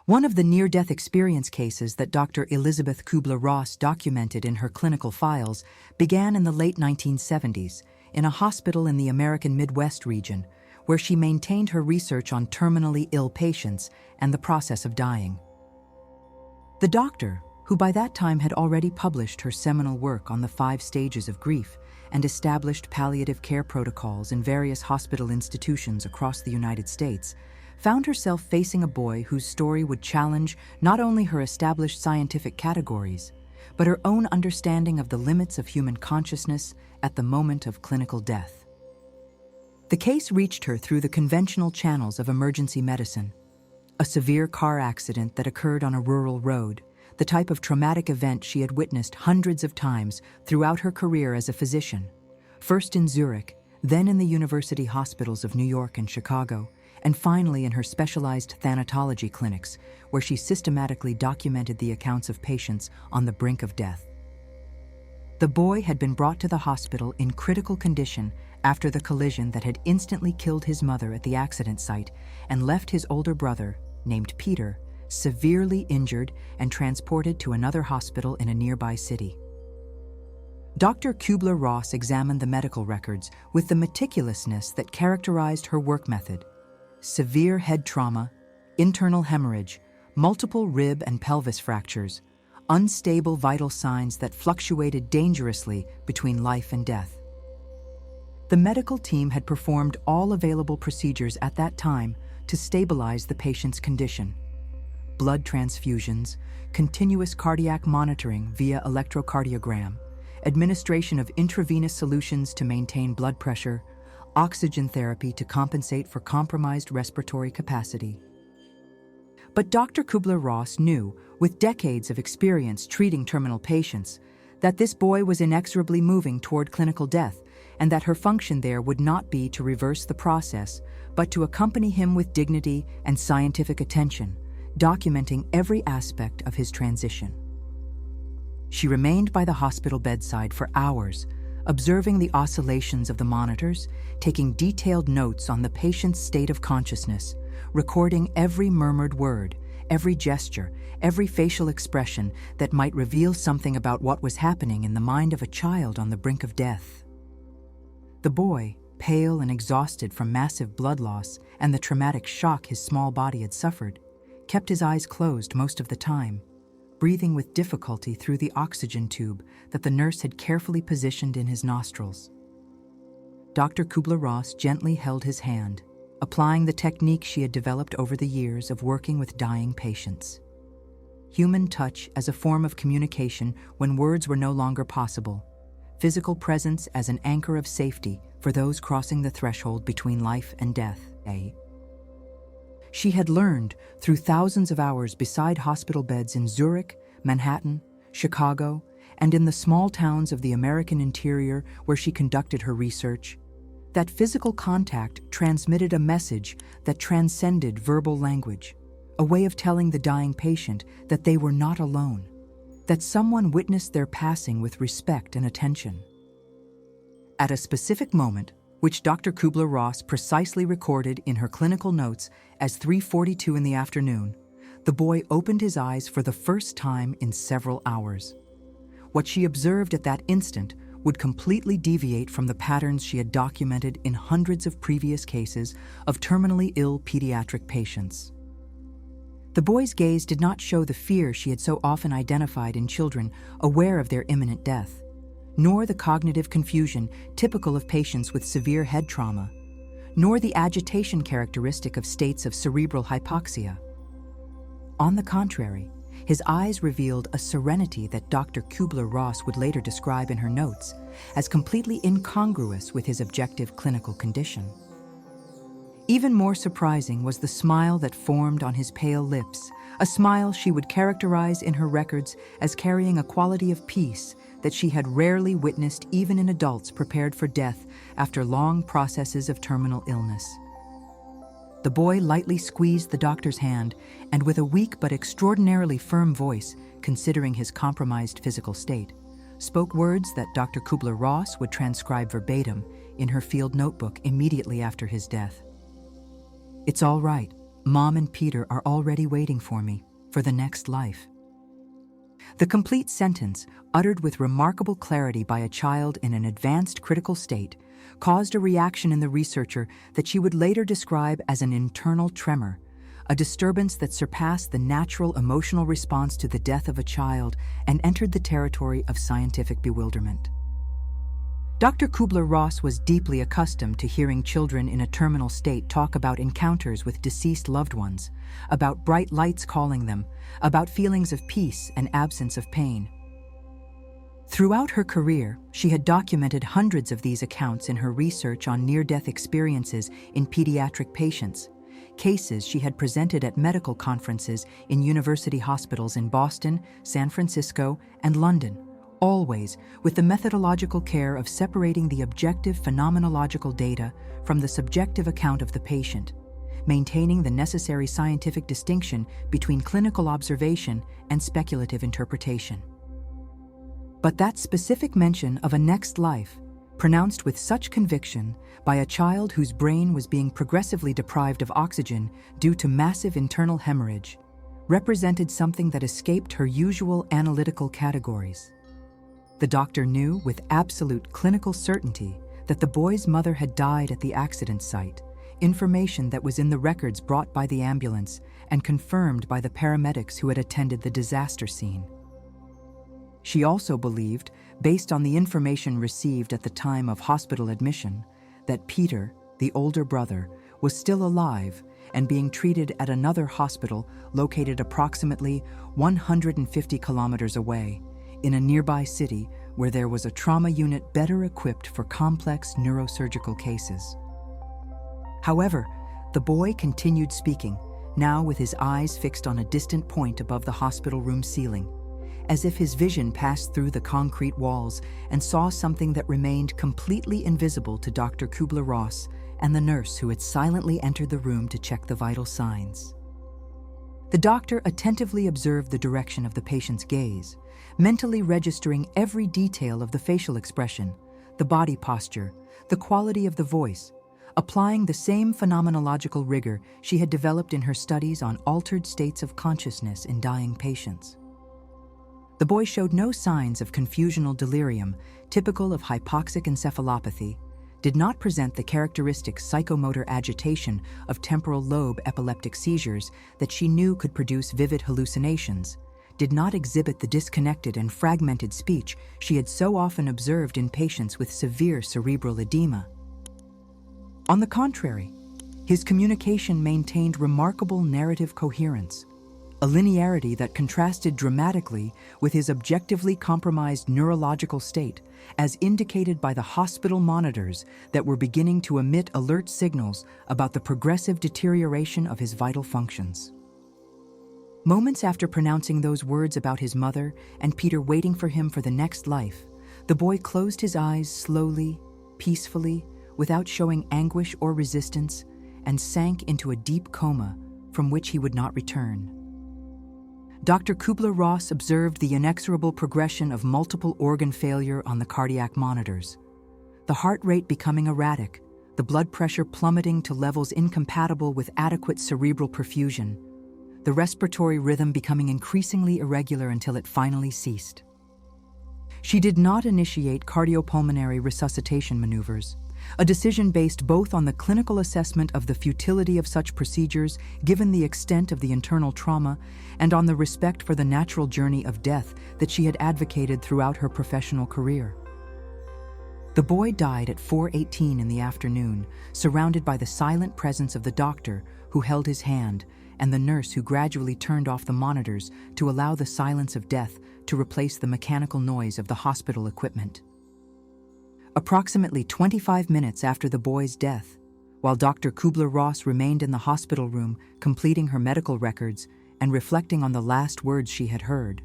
One of the near-death experience cases that Dr. Elizabeth Kübler-Ross documented in her clinical files began in the late 1970s in a hospital in the American Midwest region, where she maintained her research on terminally ill patients and the process of dying. The doctor, who by that time had already published her seminal work on the 5 stages of grief and established palliative care protocols in various hospital institutions across the United States, found herself facing a boy whose story would challenge not only her established scientific categories, but her own understanding of the limits of human consciousness at the moment of clinical death. The case reached her through the conventional channels of emergency medicine. A severe car accident that occurred on a rural road, the type of traumatic event she had witnessed hundreds of times throughout her career as a physician, first in Zurich, then in the university hospitals of New York and Chicago, and finally in her specialized thanatology clinics, where she systematically documented the accounts of patients on the brink of death. The boy had been brought to the hospital in critical condition after the collision that had instantly killed his mother at the accident site and left his older brother, named Peter, severely injured and transported to another hospital in a nearby city. Dr. Kübler-Ross examined the medical records with the meticulousness that characterized her work method. Severe head trauma, internal hemorrhage, multiple rib and pelvis fractures, unstable vital signs that fluctuated dangerously between life and death. The medical team had performed all available procedures at that time to stabilize the patient's condition. Blood transfusions, continuous cardiac monitoring via electrocardiogram, administration of intravenous solutions to maintain blood pressure, oxygen therapy to compensate for compromised respiratory capacity. But Dr. Kübler-Ross knew, with decades of experience treating terminal patients, that this boy was inexorably moving toward clinical death and that her function there would not be to reverse the process, but to accompany him with dignity and scientific attention, documenting every aspect of his transition. She remained by the hospital bedside for hours, observing the oscillations of the monitors, taking detailed notes on the patient's state of consciousness, recording every murmured word, every gesture, every facial expression that might reveal something about what was happening in the mind of a child on the brink of death. The boy, pale and exhausted from massive blood loss and the traumatic shock his small body had suffered, kept his eyes closed most of the time, breathing with difficulty through the oxygen tube that the nurse had carefully positioned in his nostrils. Dr. Kübler-Ross gently held his hand, applying the technique she had developed over the years of working with dying patients. Human touch as a form of communication when words were no longer possible, physical presence as an anchor of safety for those crossing the threshold between life and death. She had learned, through thousands of hours beside hospital beds in Zurich, Manhattan, Chicago, and in the small towns of the American interior where she conducted her research, that physical contact transmitted a message that transcended verbal language, a way of telling the dying patient that they were not alone, that someone witnessed their passing with respect and attention. At a specific moment, which Dr. Kübler-Ross precisely recorded in her clinical notes as 3:42 in the afternoon, the boy opened his eyes for the first time in several hours. What she observed at that instant would completely deviate from the patterns she had documented in hundreds of previous cases of terminally ill pediatric patients. The boy's gaze did not show the fear she had so often identified in children aware of their imminent death, nor the cognitive confusion typical of patients with severe head trauma, nor the agitation characteristic of states of cerebral hypoxia. On the contrary, his eyes revealed a serenity that Dr. Kübler-Ross would later describe in her notes as completely incongruous with his objective clinical condition. Even more surprising was the smile that formed on his pale lips, a smile she would characterize in her records as carrying a quality of peace that she had rarely witnessed even in adults prepared for death after long processes of terminal illness. The boy lightly squeezed the doctor's hand and with a weak but extraordinarily firm voice, considering his compromised physical state, spoke words that Dr. Kübler-Ross would transcribe verbatim in her field notebook immediately after his death. "It's all right. Mom and Peter are already waiting for me, for the next life." The complete sentence, uttered with remarkable clarity by a child in an advanced critical state, caused a reaction in the researcher that she would later describe as an internal tremor, a disturbance that surpassed the natural emotional response to the death of a child and entered the territory of scientific bewilderment. Dr. Kübler-Ross was deeply accustomed to hearing children in a terminal state talk about encounters with deceased loved ones, about bright lights calling them, about feelings of peace and absence of pain. Throughout her career, she had documented hundreds of these accounts in her research on near-death experiences in pediatric patients, cases she had presented at medical conferences in university hospitals in Boston, San Francisco, and London, always with the methodological care of separating the objective phenomenological data from the subjective account of the patient, maintaining the necessary scientific distinction between clinical observation and speculative interpretation. But that specific mention of a next life, pronounced with such conviction by a child whose brain was being progressively deprived of oxygen due to massive internal hemorrhage, represented something that escaped her usual analytical categories. The doctor knew with absolute clinical certainty that the boy's mother had died at the accident site, information that was in the records brought by the ambulance and confirmed by the paramedics who had attended the disaster scene. She also believed, based on the information received at the time of hospital admission, that Peter, the older brother, was still alive and being treated at another hospital located approximately 150 kilometers away, in a nearby city where there was a trauma unit better equipped for complex neurosurgical cases. However, the boy continued speaking, now with his eyes fixed on a distant point above the hospital room ceiling, as if his vision passed through the concrete walls and saw something that remained completely invisible to Dr. Kübler-Ross and the nurse who had silently entered the room to check the vital signs. The doctor attentively observed the direction of the patient's gaze, mentally registering every detail of the facial expression, the body posture, the quality of the voice, applying the same phenomenological rigor she had developed in her studies on altered states of consciousness in dying patients. The boy showed no signs of confusional delirium, typical of hypoxic encephalopathy, did not present the characteristic psychomotor agitation of temporal lobe epileptic seizures that she knew could produce vivid hallucinations, did not exhibit the disconnected and fragmented speech she had so often observed in patients with severe cerebral edema. On the contrary, his communication maintained remarkable narrative coherence, a linearity that contrasted dramatically with his objectively compromised neurological state, as indicated by the hospital monitors that were beginning to emit alert signals about the progressive deterioration of his vital functions. Moments after pronouncing those words about his mother and Peter waiting for him for the next life, the boy closed his eyes slowly, peacefully, without showing anguish or resistance, and sank into a deep coma from which he would not return. Dr. Kübler-Ross observed the inexorable progression of multiple organ failure on the cardiac monitors, the heart rate becoming erratic, the blood pressure plummeting to levels incompatible with adequate cerebral perfusion, the respiratory rhythm becoming increasingly irregular until it finally ceased. She did not initiate cardiopulmonary resuscitation maneuvers, a decision based both on the clinical assessment of the futility of such procedures given the extent of the internal trauma and on the respect for the natural journey of death that she had advocated throughout her professional career. The boy died at 4:18 in the afternoon, surrounded by the silent presence of the doctor who held his hand and the nurse who gradually turned off the monitors to allow the silence of death to replace the mechanical noise of the hospital equipment. Approximately 25 minutes after the boy's death, while Dr. Kübler-Ross remained in the hospital room completing her medical records and reflecting on the last words she had heard,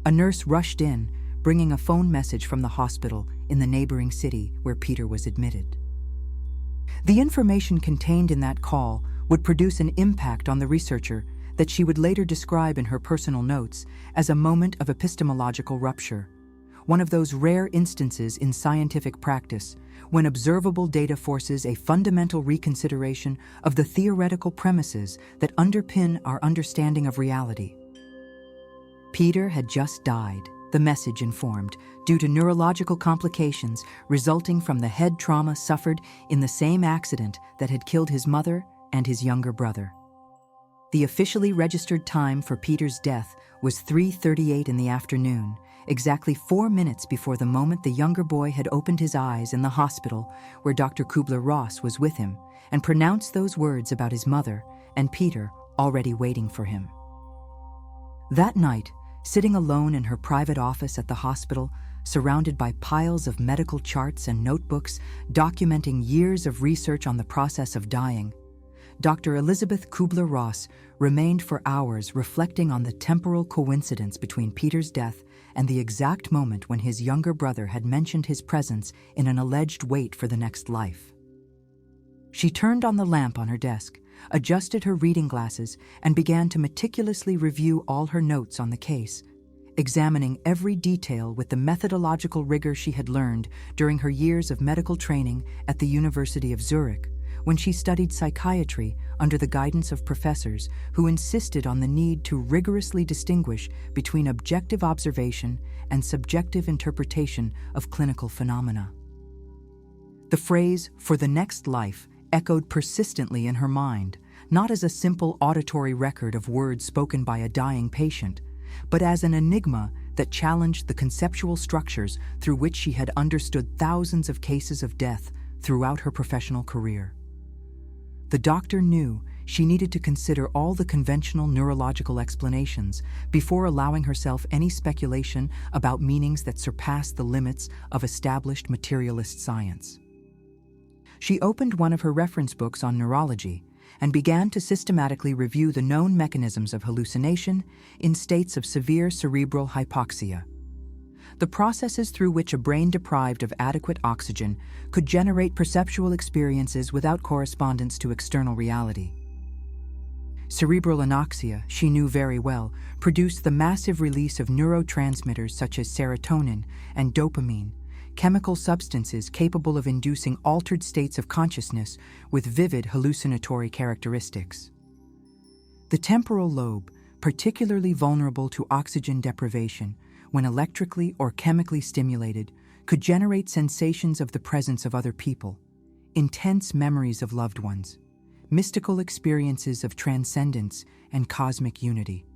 a nurse rushed in, bringing a phone message from the hospital in the neighboring city where Peter was admitted. The information contained in that call would produce an impact on the researcher that she would later describe in her personal notes as a moment of epistemological rupture, one of those rare instances in scientific practice when observable data forces a fundamental reconsideration of the theoretical premises that underpin our understanding of reality. Peter had just died, the message informed, due to neurological complications resulting from the head trauma suffered in the same accident that had killed his mother and his younger brother. The officially registered time for Peter's death was 3:38 in the afternoon, exactly 4 minutes before the moment the younger boy had opened his eyes in the hospital where Dr. Kübler-Ross was with him and pronounced those words about his mother and Peter already waiting for him. That night, sitting alone in her private office at the hospital, surrounded by piles of medical charts and notebooks documenting years of research on the process of dying, Dr. Elizabeth Kübler-Ross remained for hours reflecting on the temporal coincidence between Peter's death and the exact moment when his younger brother had mentioned his presence in an alleged wait for the next life. She turned on the lamp on her desk, adjusted her reading glasses, and began to meticulously review all her notes on the case, examining every detail with the methodological rigor she had learned during her years of medical training at the University of Zurich, when she studied psychiatry under the guidance of professors who insisted on the need to rigorously distinguish between objective observation and subjective interpretation of clinical phenomena. The phrase, "for the next life," echoed persistently in her mind, not as a simple auditory record of words spoken by a dying patient, but as an enigma that challenged the conceptual structures through which she had understood thousands of cases of death throughout her professional career. The doctor knew she needed to consider all the conventional neurological explanations before allowing herself any speculation about meanings that surpassed the limits of established materialist science. She opened one of her reference books on neurology and began to systematically review the known mechanisms of hallucination in states of severe cerebral hypoxia, the processes through which a brain deprived of adequate oxygen could generate perceptual experiences without correspondence to external reality. Cerebral anoxia, she knew very well, produced the massive release of neurotransmitters such as serotonin and dopamine, chemical substances capable of inducing altered states of consciousness with vivid hallucinatory characteristics. The temporal lobe, particularly vulnerable to oxygen deprivation, when electrically or chemically stimulated, could generate sensations of the presence of other people, intense memories of loved ones, mystical experiences of transcendence and cosmic unity.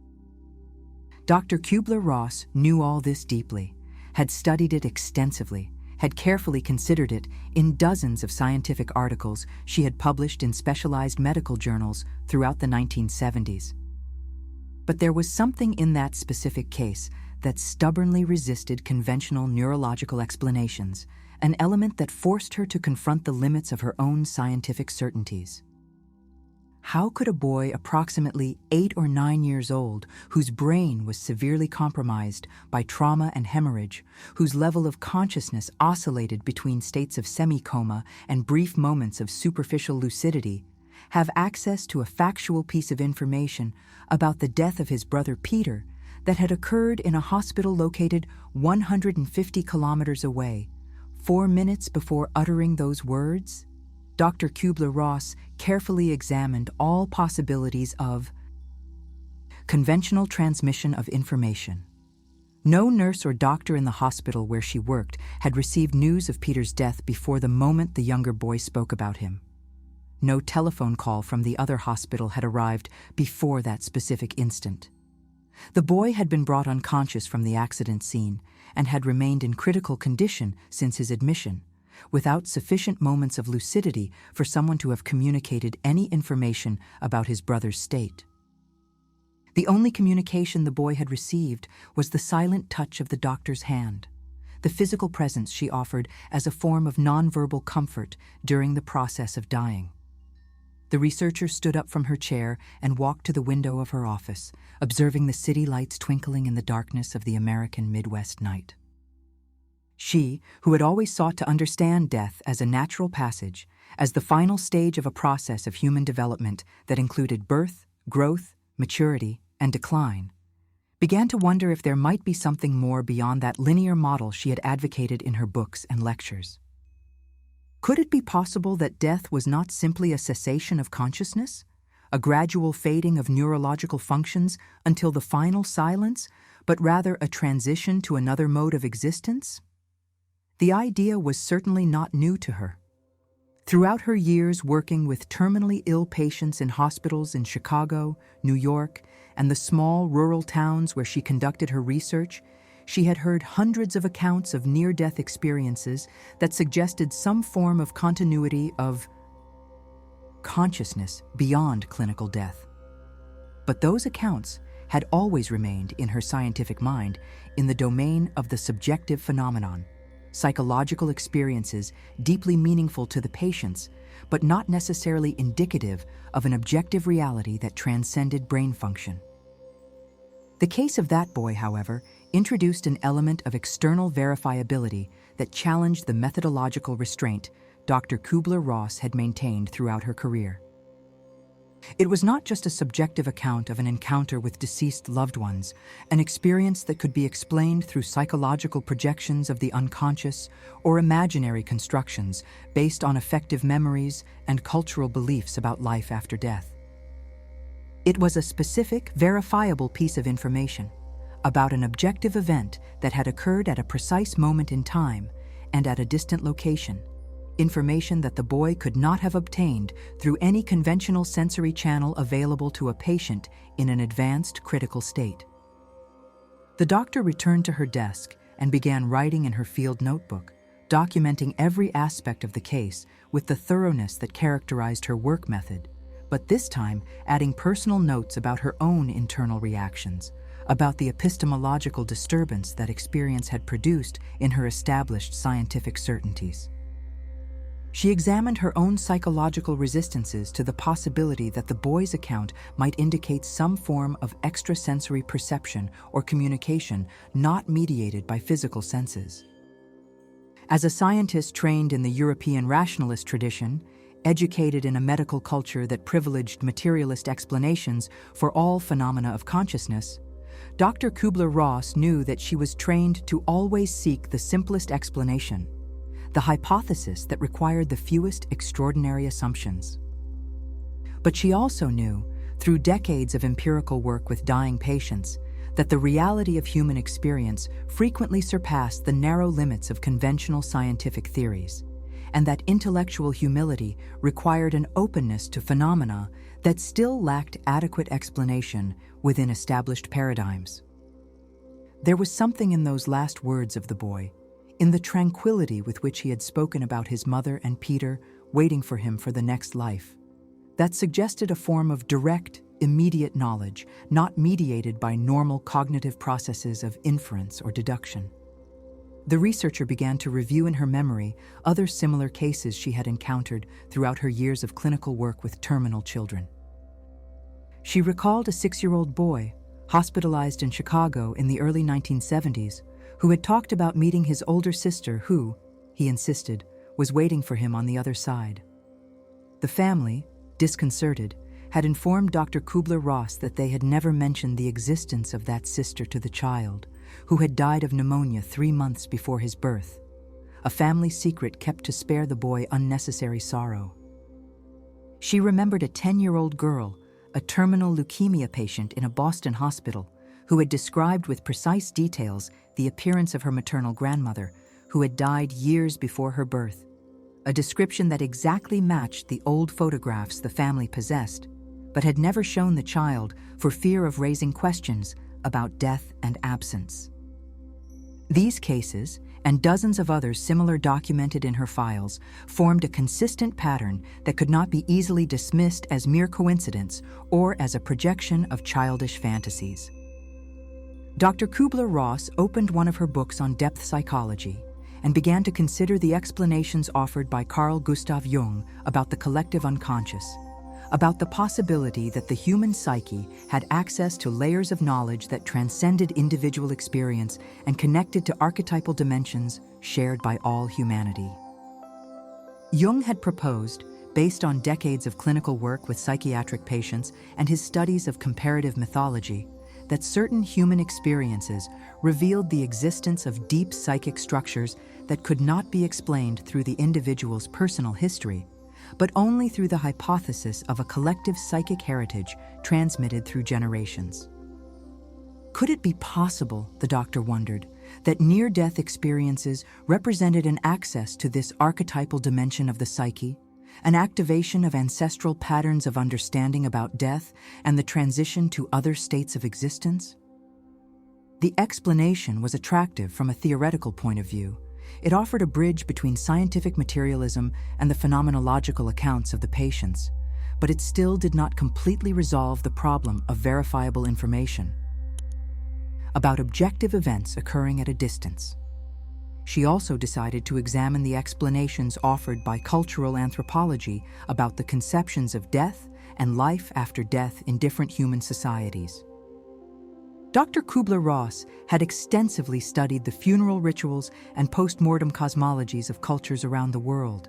Dr. Kübler-Ross knew all this deeply, had studied it extensively, had carefully considered it in dozens of scientific articles she had published in specialized medical journals throughout the 1970s. But there was something in that specific case that stubbornly resisted conventional neurological explanations, an element that forced her to confront the limits of her own scientific certainties. How could a boy approximately 8 or 9 years old, whose brain was severely compromised by trauma and hemorrhage, whose level of consciousness oscillated between states of semi-coma and brief moments of superficial lucidity, have access to a factual piece of information about the death of his brother Peter that had occurred in a hospital located 150 kilometers away, 4 minutes before uttering those words? Dr. Kübler-Ross carefully examined all possibilities of conventional transmission of information. No nurse or doctor in the hospital where she worked had received news of Peter's death before the moment the younger boy spoke about him. No telephone call from the other hospital had arrived before that specific instant. The boy had been brought unconscious from the accident scene and had remained in critical condition since his admission, without sufficient moments of lucidity for someone to have communicated any information about his brother's state. The only communication the boy had received was the silent touch of the doctor's hand, the physical presence she offered as a form of nonverbal comfort during the process of dying. The researcher stood up from her chair and walked to the window of her office, observing the city lights twinkling in the darkness of the American Midwest night. She, who had always sought to understand death as a natural passage, as the final stage of a process of human development that included birth, growth, maturity, and decline, began to wonder if there might be something more beyond that linear model she had advocated in her books and lectures. Could it be possible that death was not simply a cessation of consciousness, a gradual fading of neurological functions until the final silence, but rather a transition to another mode of existence? The idea was certainly not new to her. Throughout her years working with terminally ill patients in hospitals in Chicago, New York, and the small rural towns where she conducted her research, she had heard hundreds of accounts of near-death experiences that suggested some form of continuity of consciousness beyond clinical death. But those accounts had always remained in her scientific mind in the domain of the subjective phenomenon, psychological experiences deeply meaningful to the patients, but not necessarily indicative of an objective reality that transcended brain function. The case of that boy, however, introduced an element of external verifiability that challenged the methodological restraint Dr. Kübler-Ross had maintained throughout her career. It was not just a subjective account of an encounter with deceased loved ones, an experience that could be explained through psychological projections of the unconscious or imaginary constructions based on affective memories and cultural beliefs about life after death. It was a specific, verifiable piece of information about an objective event that had occurred at a precise moment in time and at a distant location, information that the boy could not have obtained through any conventional sensory channel available to a patient in an advanced critical state. The doctor returned to her desk and began writing in her field notebook, documenting every aspect of the case with the thoroughness that characterized her work method, but this time adding personal notes about her own internal reactions, about the epistemological disturbance that experience had produced in her established scientific certainties. She examined her own psychological resistances to the possibility that the boy's account might indicate some form of extrasensory perception or communication not mediated by physical senses. As a scientist trained in the European rationalist tradition, educated in a medical culture that privileged materialist explanations for all phenomena of consciousness, Dr. Kübler-Ross knew that she was trained to always seek the simplest explanation, the hypothesis that required the fewest extraordinary assumptions. But she also knew, through decades of empirical work with dying patients, that the reality of human experience frequently surpassed the narrow limits of conventional scientific theories, and that intellectual humility required an openness to phenomena that still lacked adequate explanation within established paradigms. There was something in those last words of the boy, in the tranquility with which he had spoken about his mother and Peter waiting for him for the next life, that suggested a form of direct, immediate knowledge, not mediated by normal cognitive processes of inference or deduction. The researcher began to review in her memory other similar cases she had encountered throughout her years of clinical work with terminal children. She recalled a 6-year-old boy, hospitalized in Chicago in the early 1970s, who had talked about meeting his older sister who, he insisted, was waiting for him on the other side. The family, disconcerted, had informed Dr. Kübler-Ross that they had never mentioned the existence of that sister to the child, who had died of pneumonia 3 months before his birth, a family secret kept to spare the boy unnecessary sorrow. She remembered a 10-year-old girl, a terminal leukemia patient in a Boston hospital, who had described with precise details the appearance of her maternal grandmother, who had died years before her birth, a description that exactly matched the old photographs the family possessed, but had never shown the child for fear of raising questions about death and absence. These cases, and dozens of others similar documented in her files, formed a consistent pattern that could not be easily dismissed as mere coincidence or as a projection of childish fantasies. Dr. Kübler-Ross opened one of her books on depth psychology and began to consider the explanations offered by Carl Gustav Jung about the collective unconscious, about the possibility that the human psyche had access to layers of knowledge that transcended individual experience and connected to archetypal dimensions shared by all humanity. Jung had proposed, based on decades of clinical work with psychiatric patients and his studies of comparative mythology, that certain human experiences revealed the existence of deep psychic structures that could not be explained through the individual's personal history, but only through the hypothesis of a collective psychic heritage transmitted through generations. Could it be possible, the doctor wondered, that near-death experiences represented an access to this archetypal dimension of the psyche, an activation of ancestral patterns of understanding about death and the transition to other states of existence? The explanation was attractive from a theoretical point of view. It offered a bridge between scientific materialism and the phenomenological accounts of the patients, but it still did not completely resolve the problem of verifiable information about objective events occurring at a distance. She also decided to examine the explanations offered by cultural anthropology about the conceptions of death and life after death in different human societies. Dr. Kübler-Ross had extensively studied the funeral rituals and post-mortem cosmologies of cultures around the world.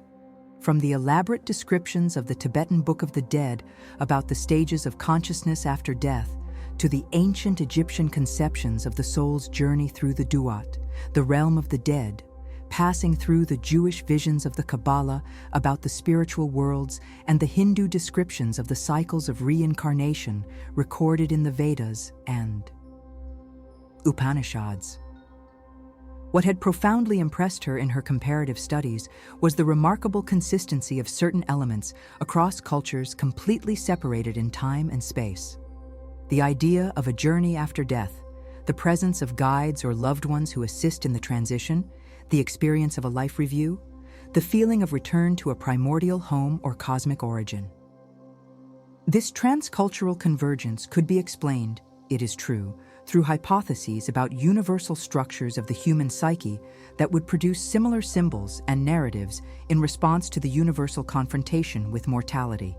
From the elaborate descriptions of the Tibetan Book of the Dead about the stages of consciousness after death, to the ancient Egyptian conceptions of the soul's journey through the Duat, the realm of the dead, passing through the Jewish visions of the Kabbalah about the spiritual worlds and the Hindu descriptions of the cycles of reincarnation recorded in the Vedas and Upanishads. What had profoundly impressed her in her comparative studies was the remarkable consistency of certain elements across cultures completely separated in time and space. The idea of a journey after death, the presence of guides or loved ones who assist in the transition, the experience of a life review, the feeling of return to a primordial home or cosmic origin. This transcultural convergence could be explained, it is true, through hypotheses about universal structures of the human psyche that would produce similar symbols and narratives in response to the universal confrontation with mortality.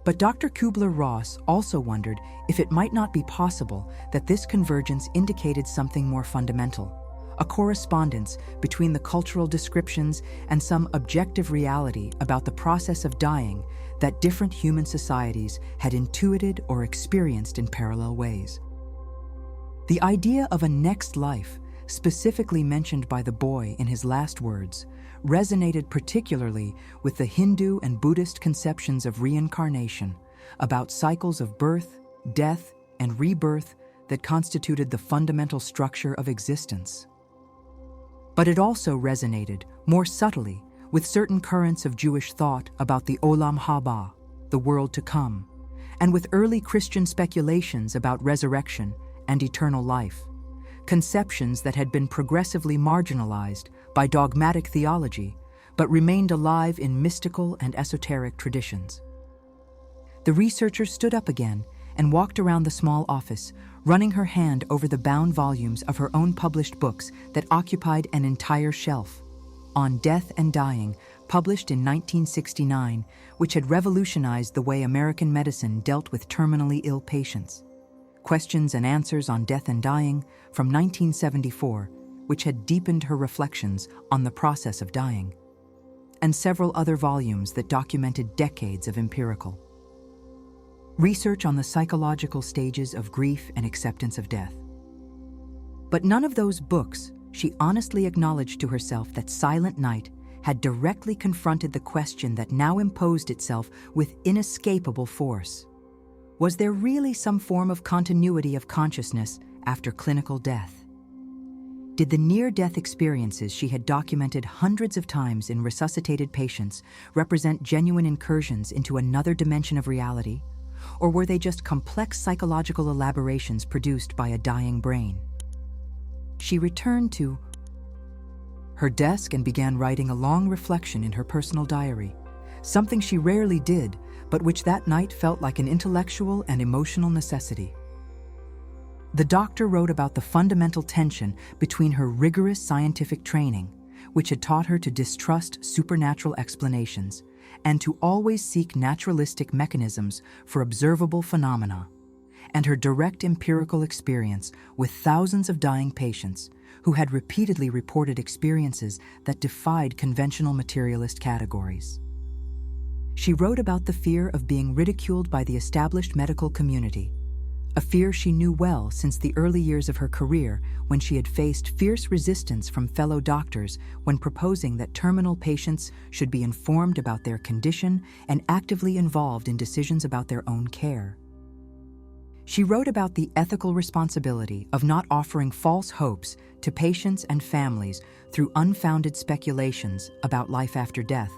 But Dr. Kübler-Ross also wondered if it might not be possible that this convergence indicated something more fundamental, a correspondence between the cultural descriptions and some objective reality about the process of dying that different human societies had intuited or experienced in parallel ways. The idea of a next life, specifically mentioned by the boy in his last words, resonated particularly with the Hindu and Buddhist conceptions of reincarnation, about cycles of birth, death, and rebirth that constituted the fundamental structure of existence. But it also resonated, more subtly, with certain currents of Jewish thought about the Olam Haba, the world to come, and with early Christian speculations about resurrection and eternal life, conceptions that had been progressively marginalized by dogmatic theology, but remained alive in mystical and esoteric traditions. The researcher stood up again and walked around the small office, running her hand over the bound volumes of her own published books that occupied an entire shelf. On Death and Dying, published in 1969, which had revolutionized the way American medicine dealt with terminally ill patients. Questions and Answers on Death and Dying, from 1974, which had deepened her reflections on the process of dying, and several other volumes that documented decades of empirical research on the psychological stages of grief and acceptance of death. But none of those books, she honestly acknowledged to herself that Silent Night had directly confronted the question that now imposed itself with inescapable force. Was there really some form of continuity of consciousness after clinical death? Did the near-death experiences she had documented hundreds of times in resuscitated patients represent genuine incursions into another dimension of reality? Or were they just complex psychological elaborations produced by a dying brain? She returned to her desk and began writing a long reflection in her personal diary, something she rarely did, but which that night felt like an intellectual and emotional necessity. The doctor wrote about the fundamental tension between her rigorous scientific training, which had taught her to distrust supernatural explanations, and to always seek naturalistic mechanisms for observable phenomena, and her direct empirical experience with thousands of dying patients who had repeatedly reported experiences that defied conventional materialist categories. She wrote about the fear of being ridiculed by the established medical community, a fear she knew well since the early years of her career when she had faced fierce resistance from fellow doctors when proposing that terminal patients should be informed about their condition and actively involved in decisions about their own care. She wrote about the ethical responsibility of not offering false hopes to patients and families through unfounded speculations about life after death,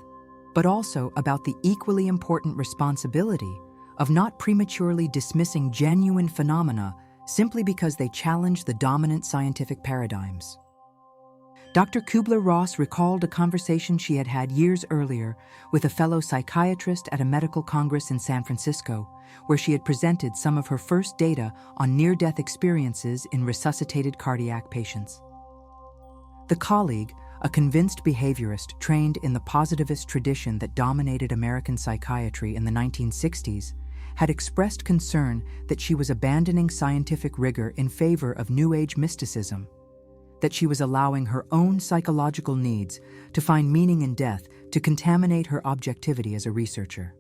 but also about the equally important responsibility of not prematurely dismissing genuine phenomena simply because they challenge the dominant scientific paradigms. Dr. Kübler-Ross recalled a conversation she had had years earlier with a fellow psychiatrist at a medical congress in San Francisco, where she had presented some of her first data on near-death experiences in resuscitated cardiac patients. The colleague, a convinced behaviorist trained in the positivist tradition that dominated American psychiatry in the 1960s, had expressed concern that she was abandoning scientific rigor in favor of New Age mysticism, that she was allowing her own psychological needs to find meaning in death to contaminate her objectivity as a researcher.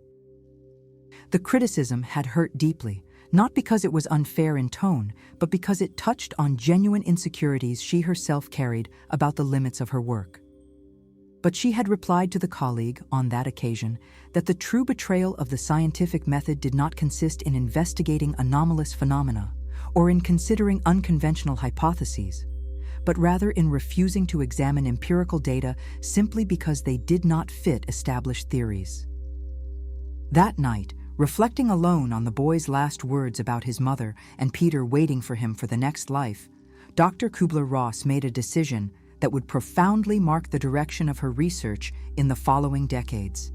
The criticism had hurt deeply, not because it was unfair in tone, but because it touched on genuine insecurities she herself carried about the limits of her work. But she had replied to the colleague on that occasion that the true betrayal of the scientific method did not consist in investigating anomalous phenomena or in considering unconventional hypotheses, but rather in refusing to examine empirical data simply because they did not fit established theories. That night, reflecting alone on the boy's last words about his mother and Peter waiting for him for the next life, Dr. Kübler-Ross made a decision that would profoundly mark the direction of her research in the following decades.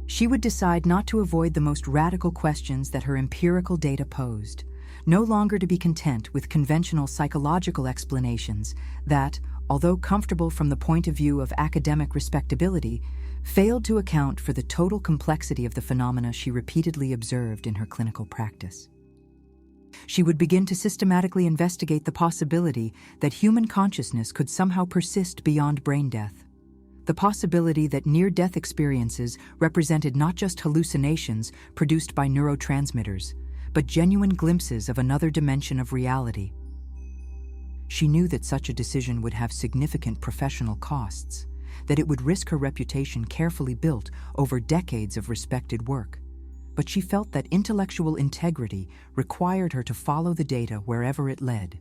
She would decide not to avoid the most radical questions that her empirical data posed, no longer to be content with conventional psychological explanations that, although comfortable from the point of view of academic respectability, failed to account for the total complexity of the phenomena she repeatedly observed in her clinical practice. She would begin to systematically investigate the possibility that human consciousness could somehow persist beyond brain death, the possibility that near-death experiences represented not just hallucinations produced by neurotransmitters, but genuine glimpses of another dimension of reality. She knew that such a decision would have significant professional costs, that it would risk her reputation carefully built over decades of respected work. But she felt that intellectual integrity required her to follow the data wherever it led,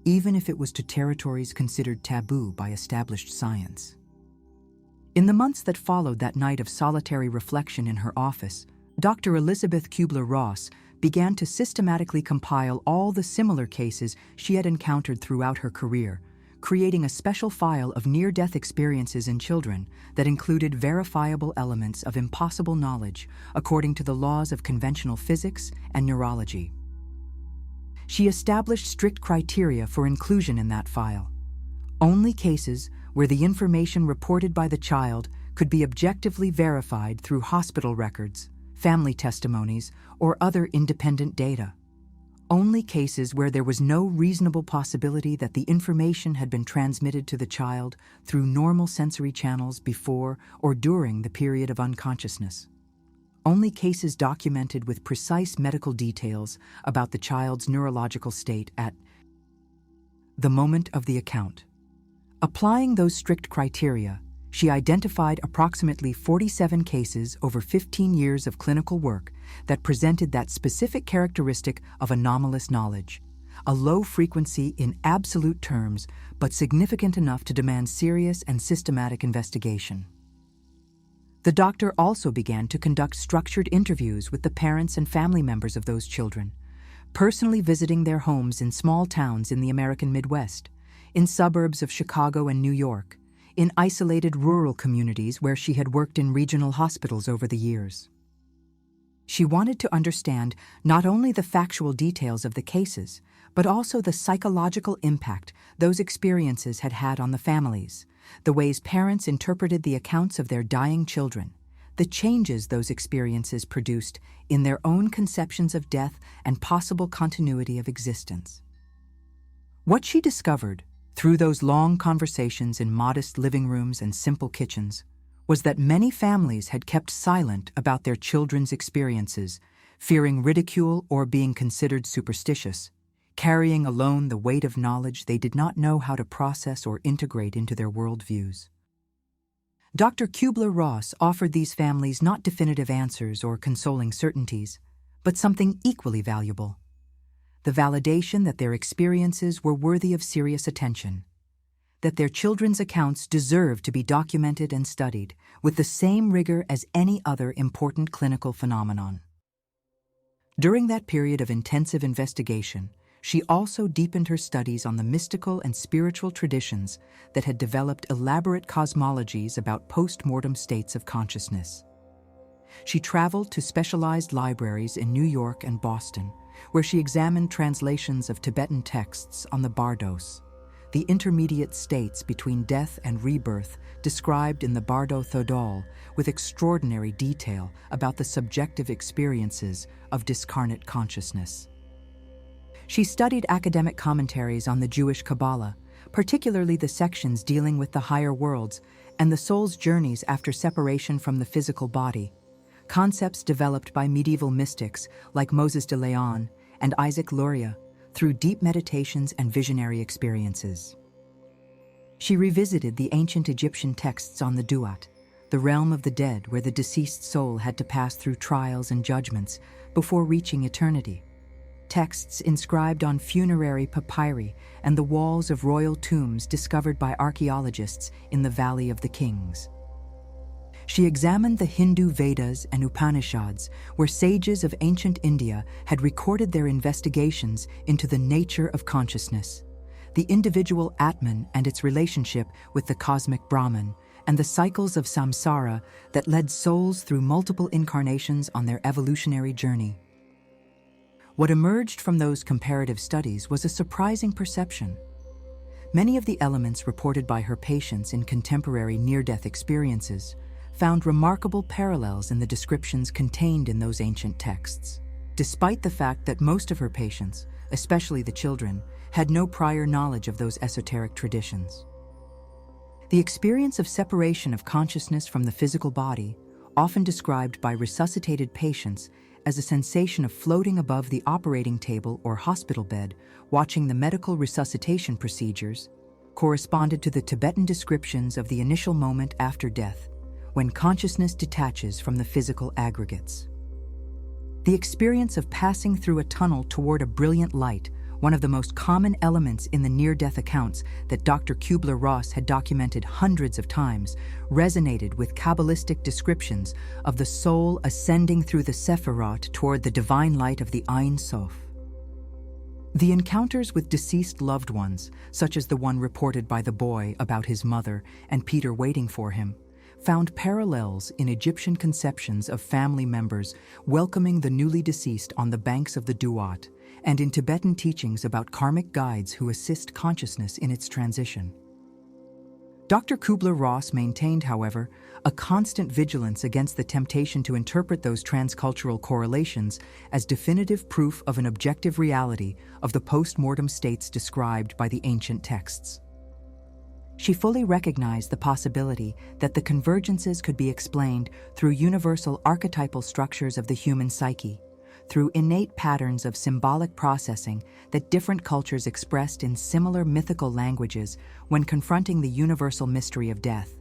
even if it was to territories considered taboo by established science. In the months that followed that night of solitary reflection in her office, Dr. Elizabeth Kübler-Ross began to systematically compile all the similar cases she had encountered throughout her career, creating a special file of near-death experiences in children that included verifiable elements of impossible knowledge according to the laws of conventional physics and neurology. She established strict criteria for inclusion in that file. Only cases where the information reported by the child could be objectively verified through hospital records, family testimonies, or other independent data. Only cases where there was no reasonable possibility that the information had been transmitted to the child through normal sensory channels before or during the period of unconsciousness. Only cases documented with precise medical details about the child's neurological state at the moment of the account. Applying those strict criteria, she identified approximately 47 cases over 15 years of clinical work that presented that specific characteristic of anomalous knowledge, a low frequency in absolute terms, but significant enough to demand serious and systematic investigation. The doctor also began to conduct structured interviews with the parents and family members of those children, personally visiting their homes in small towns in the American Midwest, in suburbs of Chicago and New York, in isolated rural communities where she had worked in regional hospitals over the years. She wanted to understand not only the factual details of the cases, but also the psychological impact those experiences had had on the families, the ways parents interpreted the accounts of their dying children, the changes those experiences produced in their own conceptions of death and possible continuity of existence. What she discovered through those long conversations in modest living rooms and simple kitchens was that many families had kept silent about their children's experiences, fearing ridicule or being considered superstitious, carrying alone the weight of knowledge they did not know how to process or integrate into their worldviews. Dr. Kübler-Ross offered these families not definitive answers or consoling certainties, but something equally valuable: the validation that their experiences were worthy of serious attention, that their children's accounts deserved to be documented and studied with the same rigor as any other important clinical phenomenon. During that period of intensive investigation, she also deepened her studies on the mystical and spiritual traditions that had developed elaborate cosmologies about post-mortem states of consciousness. She traveled to specialized libraries in New York and Boston, where she examined translations of Tibetan texts on the bardos, the intermediate states between death and rebirth described in the Bardo Thodol with extraordinary detail about the subjective experiences of discarnate consciousness. She studied academic commentaries on the Jewish Kabbalah, particularly the sections dealing with the higher worlds and the soul's journeys after separation from the physical body, concepts developed by medieval mystics like Moses de Leon and Isaac Luria through deep meditations and visionary experiences. She revisited the ancient Egyptian texts on the Duat, the realm of the dead where the deceased soul had to pass through trials and judgments before reaching eternity. Texts inscribed on funerary papyri and the walls of royal tombs discovered by archaeologists in the Valley of the Kings. She examined the Hindu Vedas and Upanishads, where sages of ancient India had recorded their investigations into the nature of consciousness, the individual Atman and its relationship with the cosmic Brahman, and the cycles of samsara that led souls through multiple incarnations on their evolutionary journey. What emerged from those comparative studies was a surprising perception. Many of the elements reported by her patients in contemporary near-death experiences found remarkable parallels in the descriptions contained in those ancient texts, despite the fact that most of her patients, especially the children, had no prior knowledge of those esoteric traditions. The experience of separation of consciousness from the physical body, often described by resuscitated patients as a sensation of floating above the operating table or hospital bed, watching the medical resuscitation procedures, corresponded to the Tibetan descriptions of the initial moment after death, when consciousness detaches from the physical aggregates. The experience of passing through a tunnel toward a brilliant light, one of the most common elements in the near-death accounts that Dr. Kübler-Ross had documented hundreds of times, resonated with Kabbalistic descriptions of the soul ascending through the Sephirot toward the divine light of the Ein Sof. The encounters with deceased loved ones, such as the one reported by the boy about his mother and Peter waiting for him, found parallels in Egyptian conceptions of family members welcoming the newly deceased on the banks of the Duat, and in Tibetan teachings about karmic guides who assist consciousness in its transition. Dr. Kübler-Ross maintained, however, a constant vigilance against the temptation to interpret those transcultural correlations as definitive proof of an objective reality of the post-mortem states described by the ancient texts. She fully recognized the possibility that the convergences could be explained through universal archetypal structures of the human psyche, through innate patterns of symbolic processing that different cultures expressed in similar mythical languages when confronting the universal mystery of death.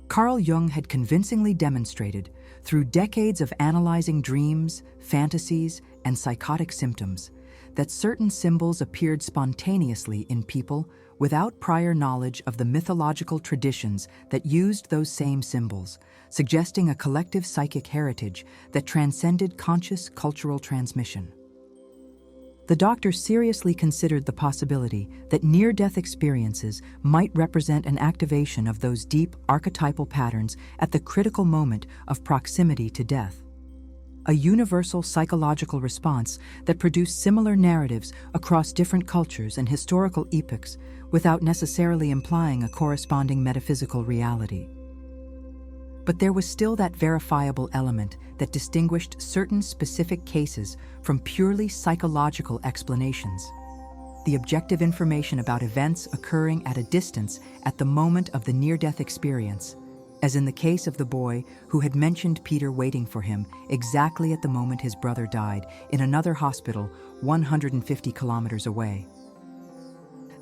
Carl Jung had convincingly demonstrated, through decades of analyzing dreams, fantasies, and psychotic symptoms, that certain symbols appeared spontaneously in people without prior knowledge of the mythological traditions that used those same symbols, suggesting a collective psychic heritage that transcended conscious cultural transmission. The doctor seriously considered the possibility that near-death experiences might represent an activation of those deep archetypal patterns at the critical moment of proximity to death, a universal psychological response that produced similar narratives across different cultures and historical epochs without necessarily implying a corresponding metaphysical reality. But there was still that verifiable element that distinguished certain specific cases from purely psychological explanations: the objective information about events occurring at a distance at the moment of the near-death experience, as in the case of the boy who had mentioned Peter waiting for him exactly at the moment his brother died in another hospital 150 kilometers away.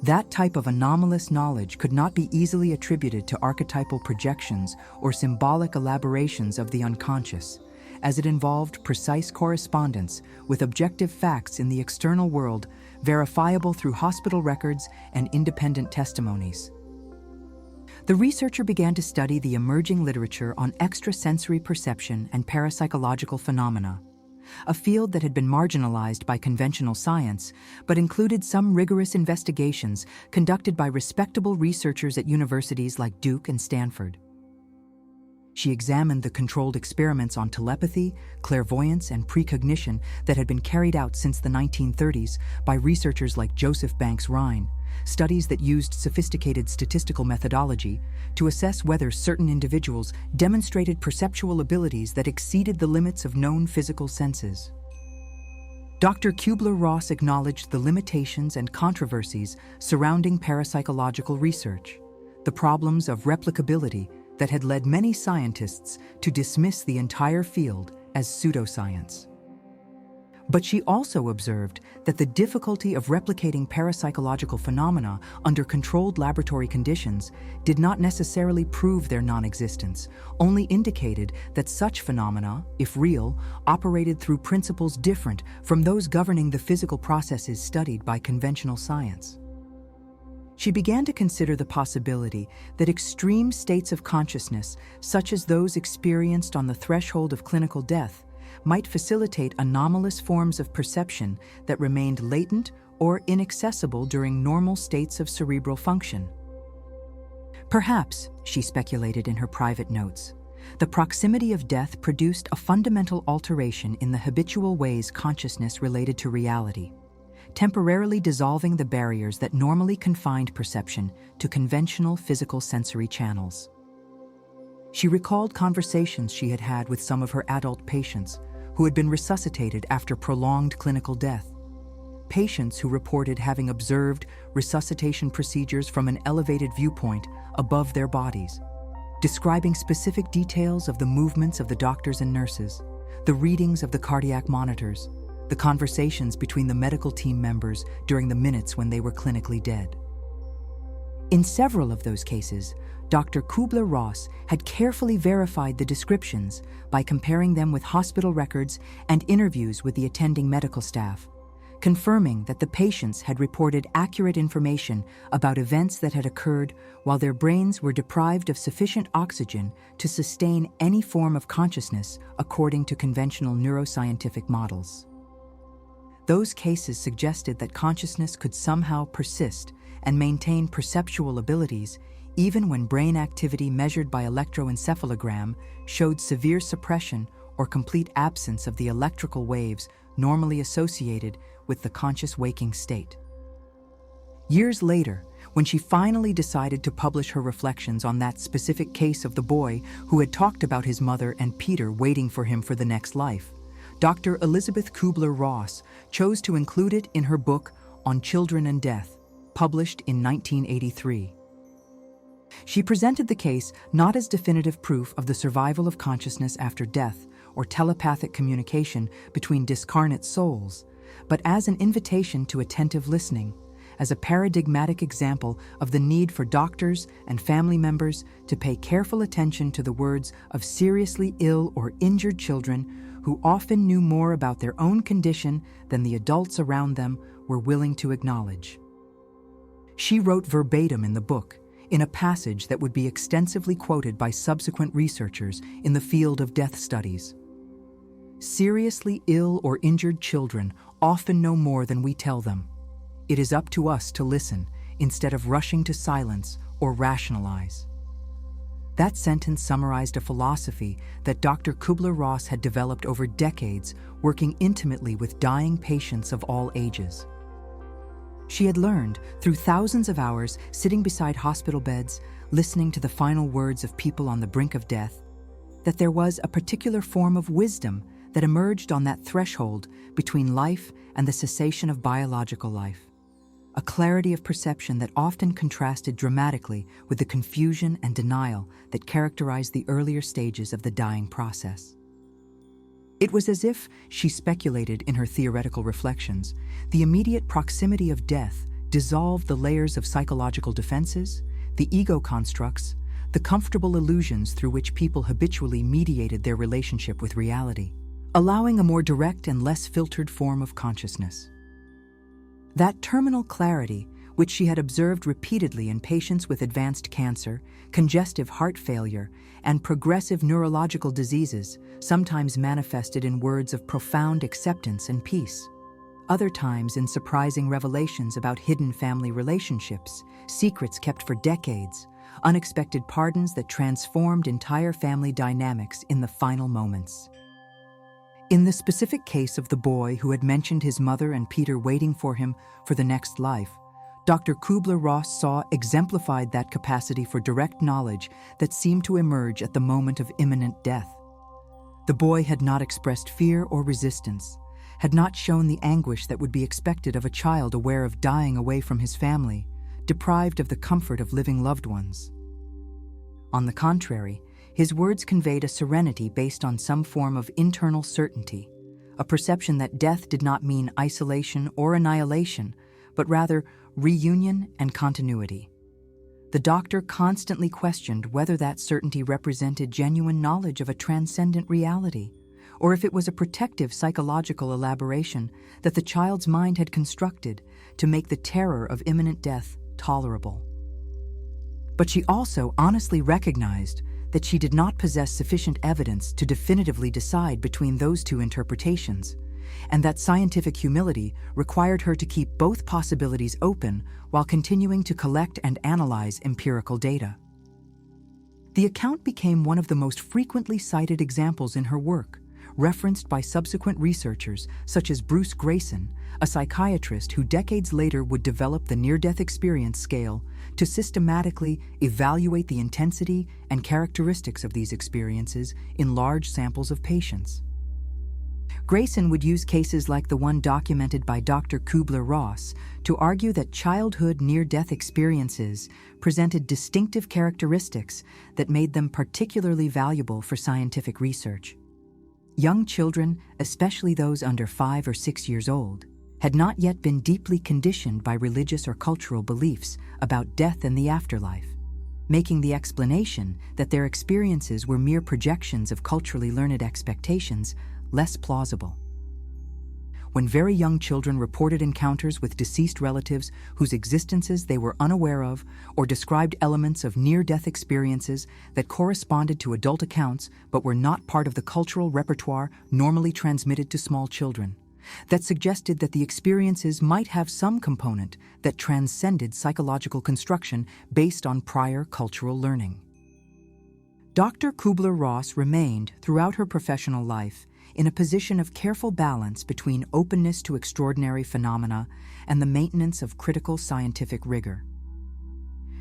That type of anomalous knowledge could not be easily attributed to archetypal projections or symbolic elaborations of the unconscious, as it involved precise correspondence with objective facts in the external world, verifiable through hospital records and independent testimonies. The researcher began to study the emerging literature on extrasensory perception and parapsychological phenomena, a field that had been marginalized by conventional science, but included some rigorous investigations conducted by respectable researchers at universities like Duke and Stanford. She examined the controlled experiments on telepathy, clairvoyance, and precognition that had been carried out since the 1930s by researchers like Joseph Banks Rhine, studies that used sophisticated statistical methodology to assess whether certain individuals demonstrated perceptual abilities that exceeded the limits of known physical senses. Dr. Kübler-Ross acknowledged the limitations and controversies surrounding parapsychological research, the problems of replicability that had led many scientists to dismiss the entire field as pseudoscience. But she also observed that the difficulty of replicating parapsychological phenomena under controlled laboratory conditions did not necessarily prove their non-existence, only indicated that such phenomena, if real, operated through principles different from those governing the physical processes studied by conventional science. She began to consider the possibility that extreme states of consciousness, such as those experienced on the threshold of clinical death, might facilitate anomalous forms of perception that remained latent or inaccessible during normal states of cerebral function. Perhaps, she speculated in her private notes, the proximity of death produced a fundamental alteration in the habitual ways consciousness related to reality, temporarily dissolving the barriers that normally confined perception to conventional physical sensory channels. She recalled conversations she had had with some of her adult patients who had been resuscitated after prolonged clinical death, patients who reported having observed resuscitation procedures from an elevated viewpoint above their bodies, describing specific details of the movements of the doctors and nurses, the readings of the cardiac monitors, the conversations between the medical team members during the minutes when they were clinically dead. In several of those cases, Dr. Kübler-Ross had carefully verified the descriptions by comparing them with hospital records and interviews with the attending medical staff, confirming that the patients had reported accurate information about events that had occurred while their brains were deprived of sufficient oxygen to sustain any form of consciousness according to conventional neuroscientific models. Those cases suggested that consciousness could somehow persist and maintain perceptual abilities even when brain activity measured by electroencephalogram showed severe suppression or complete absence of the electrical waves normally associated with the conscious waking state. Years later, when she finally decided to publish her reflections on that specific case of the boy who had talked about his mother and Peter waiting for him for the next life, Dr. Elizabeth Kübler-Ross chose to include it in her book On Children and Death, published in 1983. She presented the case not as definitive proof of the survival of consciousness after death or telepathic communication between discarnate souls, but as an invitation to attentive listening, as a paradigmatic example of the need for doctors and family members to pay careful attention to the words of seriously ill or injured children who often knew more about their own condition than the adults around them were willing to acknowledge. She wrote verbatim in the book, in a passage that would be extensively quoted by subsequent researchers in the field of death studies. Seriously ill or injured children often know more than we tell them. It is up to us to listen instead of rushing to silence or rationalize. That sentence summarized a philosophy that Dr. Kübler-Ross had developed over decades, working intimately with dying patients of all ages. She had learned, through thousands of hours sitting beside hospital beds, listening to the final words of people on the brink of death, that there was a particular form of wisdom that emerged on that threshold between life and the cessation of biological life. a clarity of perception that often contrasted dramatically with the confusion and denial that characterized the earlier stages of the dying process. It was as if, she speculated in her theoretical reflections, the immediate proximity of death dissolved the layers of psychological defenses, the ego constructs, the comfortable illusions through which people habitually mediated their relationship with reality, allowing a more direct and less filtered form of consciousness. That terminal clarity, which she had observed repeatedly in patients with advanced cancer, congestive heart failure, and progressive neurological diseases, sometimes manifested in words of profound acceptance and peace. Other times in surprising revelations about hidden family relationships, secrets kept for decades, unexpected pardons that transformed entire family dynamics in the final moments. In the specific case of the boy who had mentioned his mother and Peter waiting for him for the next life, Dr. Kübler-Ross saw exemplified that capacity for direct knowledge that seemed to emerge at the moment of imminent death. The boy had not expressed fear or resistance, had not shown the anguish that would be expected of a child aware of dying away from his family, deprived of the comfort of living loved ones. On the contrary, his words conveyed a serenity based on some form of internal certainty, a perception that death did not mean isolation or annihilation, but rather reunion and continuity. The doctor constantly questioned whether that certainty represented genuine knowledge of a transcendent reality, or if it was a protective psychological elaboration that the child's mind had constructed to make the terror of imminent death tolerable. But she also honestly recognized that she did not possess sufficient evidence to definitively decide between those two interpretations, and that scientific humility required her to keep both possibilities open while continuing to collect and analyze empirical data. The account became one of the most frequently cited examples in her work, referenced by subsequent researchers such as Bruce Grayson, a psychiatrist who decades later would develop the near-death experience scale to systematically evaluate the intensity and characteristics of these experiences in large samples of patients. Grayson would use cases like the one documented by Dr. Kübler-Ross to argue that childhood near-death experiences presented distinctive characteristics that made them particularly valuable for scientific research. Young children, especially those under 5 or 6 years old, had not yet been deeply conditioned by religious or cultural beliefs about death and the afterlife, making the explanation that their experiences were mere projections of culturally learned expectations less plausible. When very young children reported encounters with deceased relatives whose existences they were unaware of, or described elements of near-death experiences that corresponded to adult accounts but were not part of the cultural repertoire normally transmitted to small children, that suggested that the experiences might have some component that transcended psychological construction based on prior cultural learning. Dr. Kübler-Ross remained, throughout her professional life, in a position of careful balance between openness to extraordinary phenomena and the maintenance of critical scientific rigor.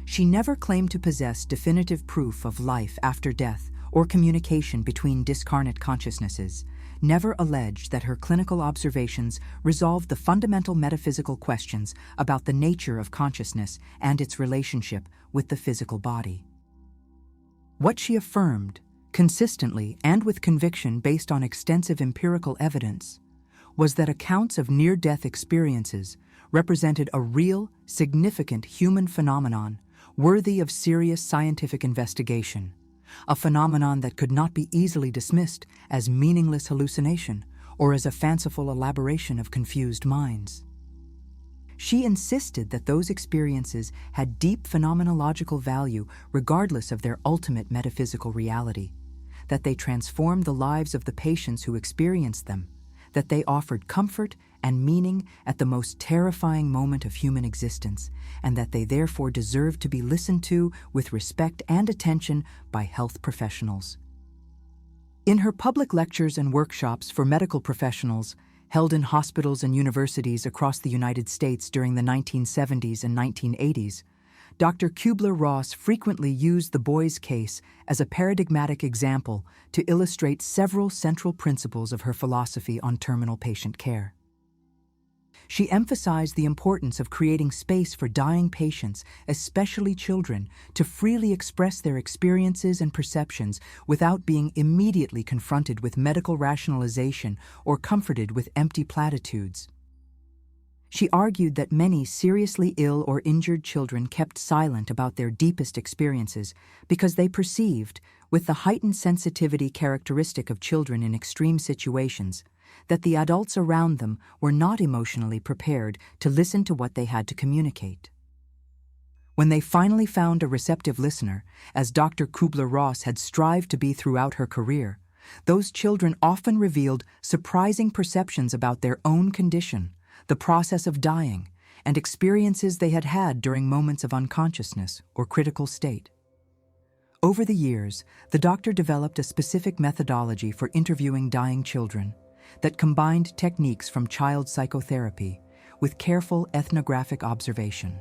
She never claimed to possess definitive proof of life after death or communication between discarnate consciousnesses, never alleged that her clinical observations resolved the fundamental metaphysical questions about the nature of consciousness and its relationship with the physical body. What she affirmed, consistently and with conviction based on extensive empirical evidence, was that accounts of near-death experiences represented a real, significant human phenomenon worthy of serious scientific investigation, a phenomenon that could not be easily dismissed as meaningless hallucination or as a fanciful elaboration of confused minds. She insisted that those experiences had deep phenomenological value regardless of their ultimate metaphysical reality, that they transformed the lives of the patients who experienced them, that they offered comfort and meaning at the most terrifying moment of human existence, and that they therefore deserved to be listened to with respect and attention by health professionals. In her public lectures and workshops for medical professionals, held in hospitals and universities across the United States during the 1970s and 1980s, Dr. Kübler-Ross frequently used the boy's case as a paradigmatic example to illustrate several central principles of her philosophy on terminal patient care. She emphasized the importance of creating space for dying patients, especially children, to freely express their experiences and perceptions without being immediately confronted with medical rationalization or comforted with empty platitudes. She argued that many seriously ill or injured children kept silent about their deepest experiences because they perceived, with the heightened sensitivity characteristic of children in extreme situations, that the adults around them were not emotionally prepared to listen to what they had to communicate. When they finally found a receptive listener, as Dr. Kübler-Ross had strived to be throughout her career, those children often revealed surprising perceptions about their own condition, the process of dying, and experiences they had had during moments of unconsciousness or critical state. Over the years, the doctor developed a specific methodology for interviewing dying children that combined techniques from child psychotherapy with careful ethnographic observation.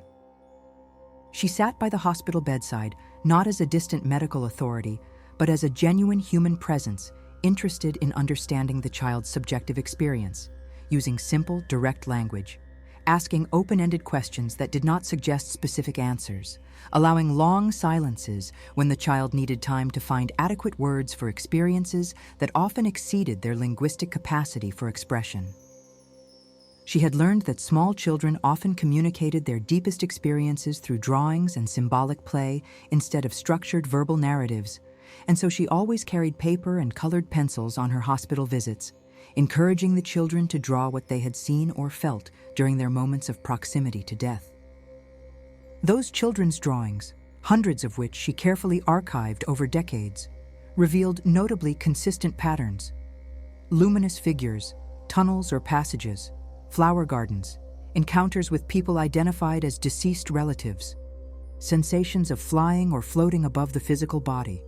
She sat by the hospital bedside not as a distant medical authority, but as a genuine human presence interested in understanding the child's subjective experience, using simple, direct language, asking open-ended questions that did not suggest specific answers, allowing long silences when the child needed time to find adequate words for experiences that often exceeded their linguistic capacity for expression. She had learned that small children often communicated their deepest experiences through drawings and symbolic play instead of structured verbal narratives, and so she always carried paper and colored pencils on her hospital visits, encouraging the children to draw what they had seen or felt during their moments of proximity to death. Those children's drawings, hundreds of which she carefully archived over decades, revealed notably consistent patterns: luminous figures, tunnels or passages, flower gardens, encounters with people identified as deceased relatives, sensations of flying or floating above the physical body.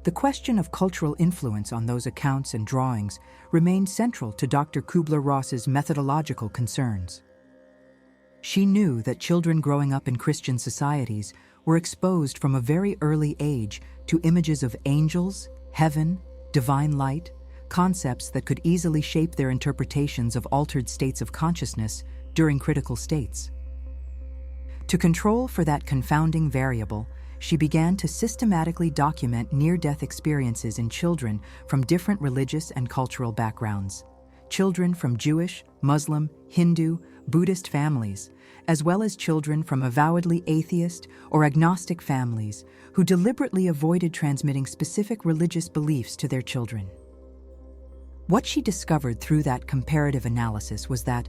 The question of cultural influence on those accounts and drawings remained central to Dr. Kübler-Ross's methodological concerns. She knew that children growing up in Christian societies were exposed from a very early age to images of angels, heaven, divine light, concepts that could easily shape their interpretations of altered states of consciousness during critical states. To control for that confounding variable, she began to systematically document near-death experiences in children from different religious and cultural backgrounds. Children from Jewish, Muslim, Hindu, Buddhist families, as well as children from avowedly atheist or agnostic families who deliberately avoided transmitting specific religious beliefs to their children. What she discovered through that comparative analysis was that,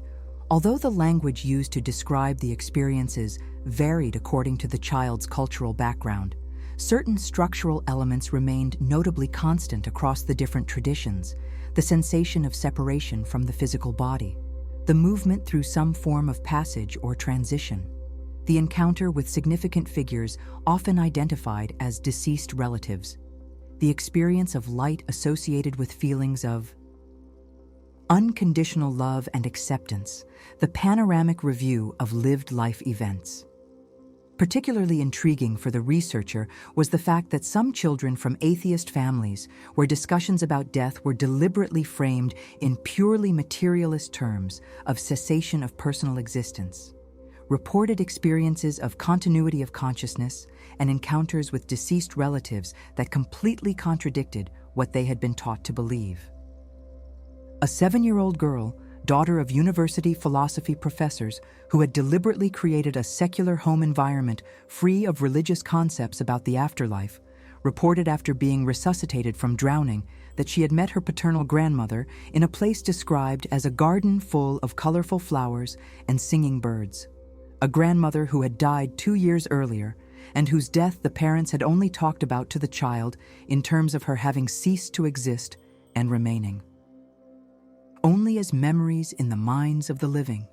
although the language used to describe the experiences varied according to the child's cultural background, certain structural elements remained notably constant across the different traditions: the sensation of separation from the physical body, the movement through some form of passage or transition, the encounter with significant figures often identified as deceased relatives, the experience of light associated with feelings of unconditional love and acceptance, the panoramic review of lived life events. Particularly intriguing for the researcher was the fact that some children from atheist families, where discussions about death were deliberately framed in purely materialist terms of cessation of personal existence, reported experiences of continuity of consciousness and encounters with deceased relatives that completely contradicted what they had been taught to believe. A 7-year-old girl, daughter of university philosophy professors who had deliberately created a secular home environment free of religious concepts about the afterlife, reported after being resuscitated from drowning that she had met her paternal grandmother in a place described as a garden full of colorful flowers and singing birds, a grandmother who had died 2 years earlier and whose death the parents had only talked about to the child in terms of her having ceased to exist and remaining only as memories in the minds of the living.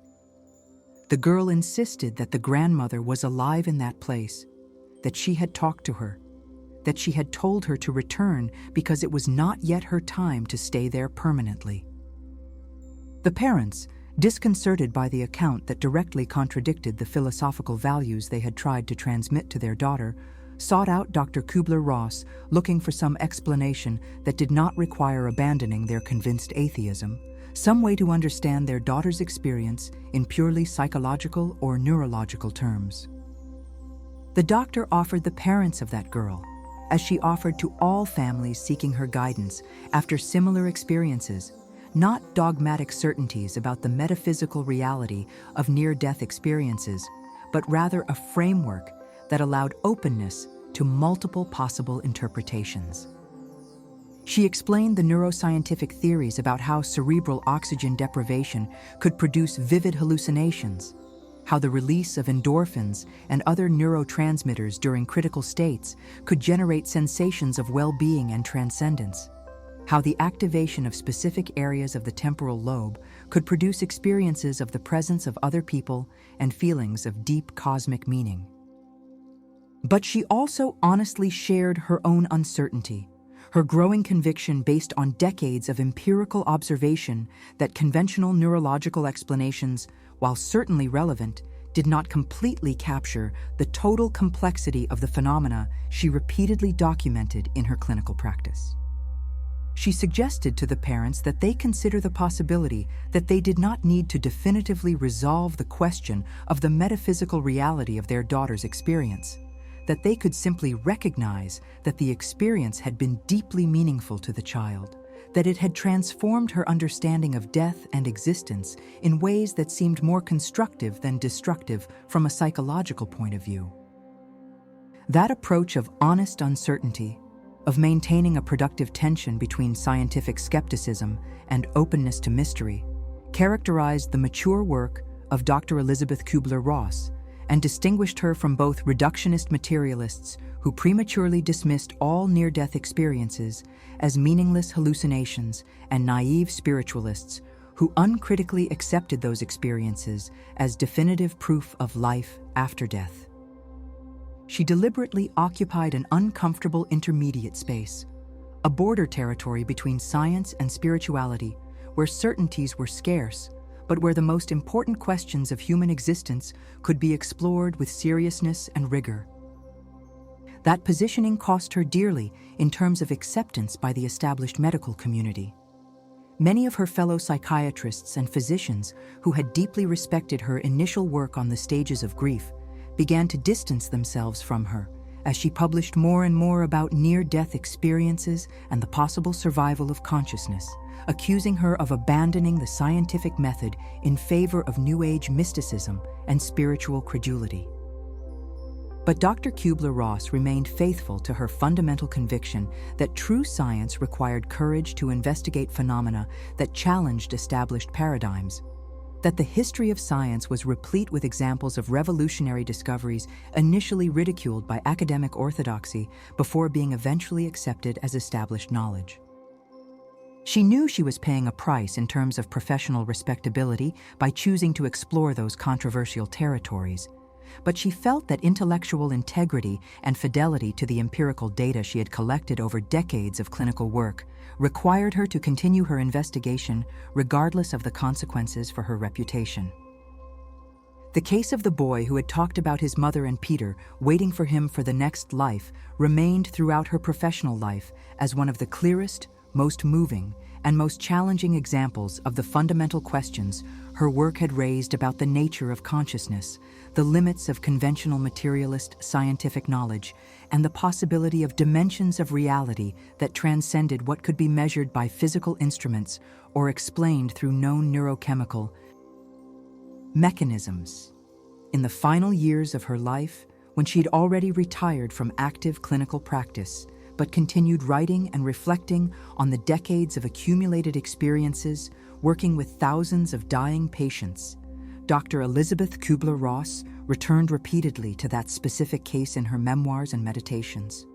The girl insisted that the grandmother was alive in that place, that she had talked to her, that she had told her to return because it was not yet her time to stay there permanently. The parents, disconcerted by the account that directly contradicted the philosophical values they had tried to transmit to their daughter, sought out Dr. Kübler-Ross looking for some explanation that did not require abandoning their convinced atheism, some way to understand their daughter's experience in purely psychological or neurological terms. The doctor offered the parents of that girl, as she offered to all families seeking her guidance after similar experiences, not dogmatic certainties about the metaphysical reality of near-death experiences, but rather a framework that allowed openness to multiple possible interpretations. She explained the neuroscientific theories about how cerebral oxygen deprivation could produce vivid hallucinations, how the release of endorphins and other neurotransmitters during critical states could generate sensations of well-being and transcendence, how the activation of specific areas of the temporal lobe could produce experiences of the presence of other people and feelings of deep cosmic meaning. But she also honestly shared her own uncertainty, her growing conviction based on decades of empirical observation that conventional neurological explanations, while certainly relevant, did not completely capture the total complexity of the phenomena she repeatedly documented in her clinical practice. She suggested to the parents that they consider the possibility that they did not need to definitively resolve the question of the metaphysical reality of their daughter's experience, that they could simply recognize that the experience had been deeply meaningful to the child, that it had transformed her understanding of death and existence in ways that seemed more constructive than destructive from a psychological point of view. That approach of honest uncertainty, of maintaining a productive tension between scientific skepticism and openness to mystery, characterized the mature work of Dr. Elizabeth Kübler-Ross and distinguished her from both reductionist materialists who prematurely dismissed all near-death experiences as meaningless hallucinations and naive spiritualists who uncritically accepted those experiences as definitive proof of life after death. She deliberately occupied an uncomfortable intermediate space, a border territory between science and spirituality, where certainties were scarce, but where the most important questions of human existence could be explored with seriousness and rigor. That positioning cost her dearly in terms of acceptance by the established medical community. Many of her fellow psychiatrists and physicians who had deeply respected her initial work on the stages of grief began to distance themselves from her as she published more and more about near-death experiences and the possible survival of consciousness, accusing her of abandoning the scientific method in favor of New Age mysticism and spiritual credulity. But Dr. Kübler-Ross remained faithful to her fundamental conviction that true science required courage to investigate phenomena that challenged established paradigms, that the history of science was replete with examples of revolutionary discoveries initially ridiculed by academic orthodoxy before being eventually accepted as established knowledge. She knew she was paying a price in terms of professional respectability by choosing to explore those controversial territories, but she felt that intellectual integrity and fidelity to the empirical data she had collected over decades of clinical work required her to continue her investigation regardless of the consequences for her reputation. The case of the boy who had talked about his mother and Peter waiting for him for the next life remained throughout her professional life as one of the clearest, most moving, and most challenging examples of the fundamental questions her work had raised about the nature of consciousness, the limits of conventional materialist scientific knowledge, and the possibility of dimensions of reality that transcended what could be measured by physical instruments or explained through known neurochemical mechanisms. In the final years of her life, when she'd already retired from active clinical practice, but continued writing and reflecting on the decades of accumulated experiences, working with thousands of dying patients, Dr. Elizabeth Kübler-Ross returned repeatedly to that specific case in her memoirs and meditations.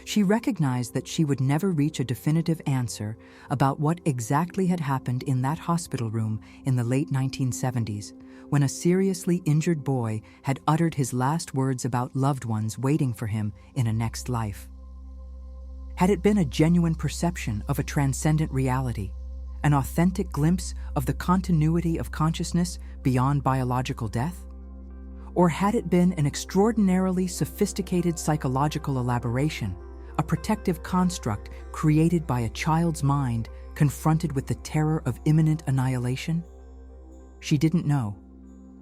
She recognized that she would never reach a definitive answer about what exactly had happened in that hospital room in the late 1970s, when a seriously injured boy had uttered his last words about loved ones waiting for him in a next life. Had it been a genuine perception of a transcendent reality, an authentic glimpse of the continuity of consciousness beyond biological death? Or had it been an extraordinarily sophisticated psychological elaboration, a protective construct created by a child's mind confronted with the terror of imminent annihilation? She didn't know,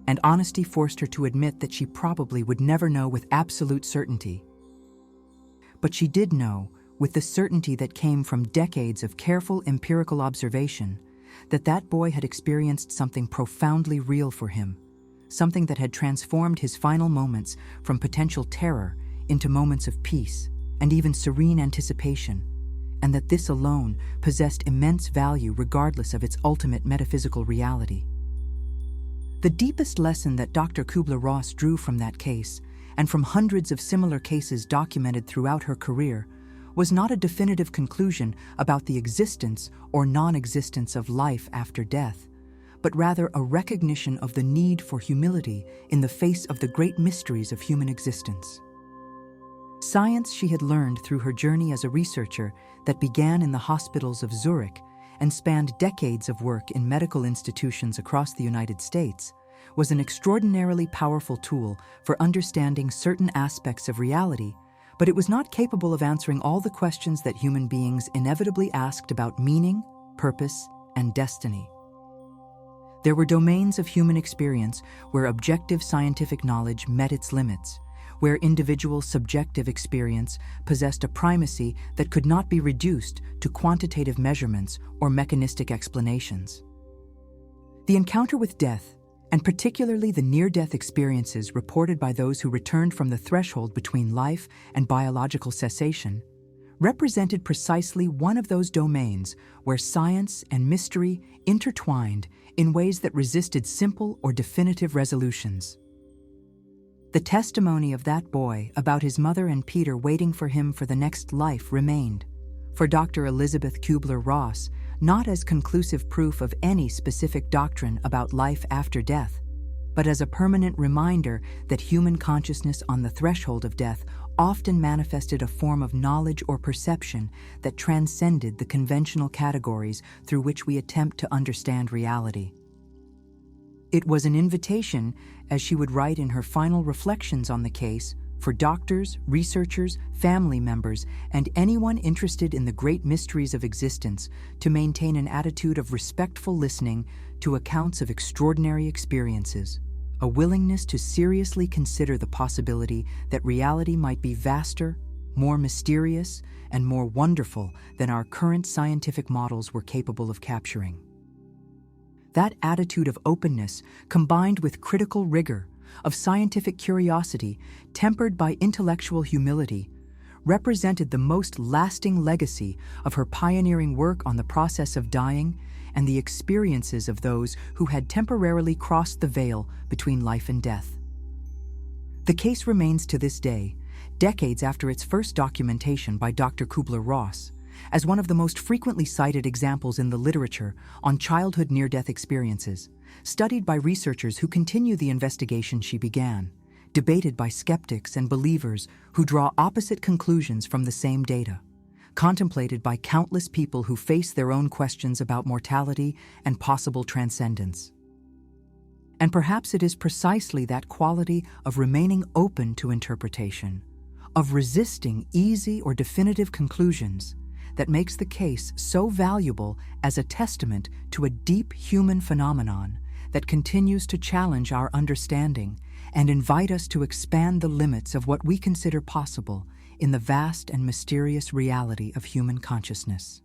and honesty forced her to admit that she probably would never know with absolute certainty. But she did know, with the certainty that came from decades of careful empirical observation, that that boy had experienced something profoundly real for him, something that had transformed his final moments from potential terror into moments of peace and even serene anticipation, and that this alone possessed immense value regardless of its ultimate metaphysical reality. The deepest lesson that Dr. Kübler-Ross drew from that case, and from hundreds of similar cases documented throughout her career, was not a definitive conclusion about the existence or non-existence of life after death, but rather a recognition of the need for humility in the face of the great mysteries of human existence. Science she had learned through her journey as a researcher that began in the hospitals of Zurich and spanned decades of work in medical institutions across the United States, was an extraordinarily powerful tool for understanding certain aspects of reality, but it was not capable of answering all the questions that human beings inevitably asked about meaning, purpose, and destiny. There were domains of human experience where objective scientific knowledge met its limits, where individual subjective experience possessed a primacy that could not be reduced to quantitative measurements or mechanistic explanations. The encounter with death, and particularly the near-death experiences reported by those who returned from the threshold between life and biological cessation, represented precisely one of those domains where science and mystery intertwined in ways that resisted simple or definitive resolutions. The testimony of that boy about his mother and Peter waiting for him for the next life remained, for Dr. Elizabeth Kübler-Ross, not as conclusive proof of any specific doctrine about life after death, but as a permanent reminder that human consciousness on the threshold of death often manifested a form of knowledge or perception that transcended the conventional categories through which we attempt to understand reality. It was an invitation, as she would write in her final reflections on the case, for doctors, researchers, family members, and anyone interested in the great mysteries of existence to maintain an attitude of respectful listening to accounts of extraordinary experiences, a willingness to seriously consider the possibility that reality might be vaster, more mysterious, and more wonderful than our current scientific models were capable of capturing. That attitude of openness, combined with critical rigor, of scientific curiosity, tempered by intellectual humility, represented the most lasting legacy of her pioneering work on the process of dying and the experiences of those who had temporarily crossed the veil between life and death. The case remains to this day, decades after its first documentation by Dr. Kübler-Ross, as one of the most frequently cited examples in the literature on childhood near-death experiences, studied by researchers who continue the investigation she began, debated by skeptics and believers who draw opposite conclusions from the same data, contemplated by countless people who face their own questions about mortality and possible transcendence. And perhaps it is precisely that quality of remaining open to interpretation, of resisting easy or definitive conclusions, that makes the case so valuable as a testament to a deep human phenomenon that continues to challenge our understanding and invite us to expand the limits of what we consider possible in the vast and mysterious reality of human consciousness.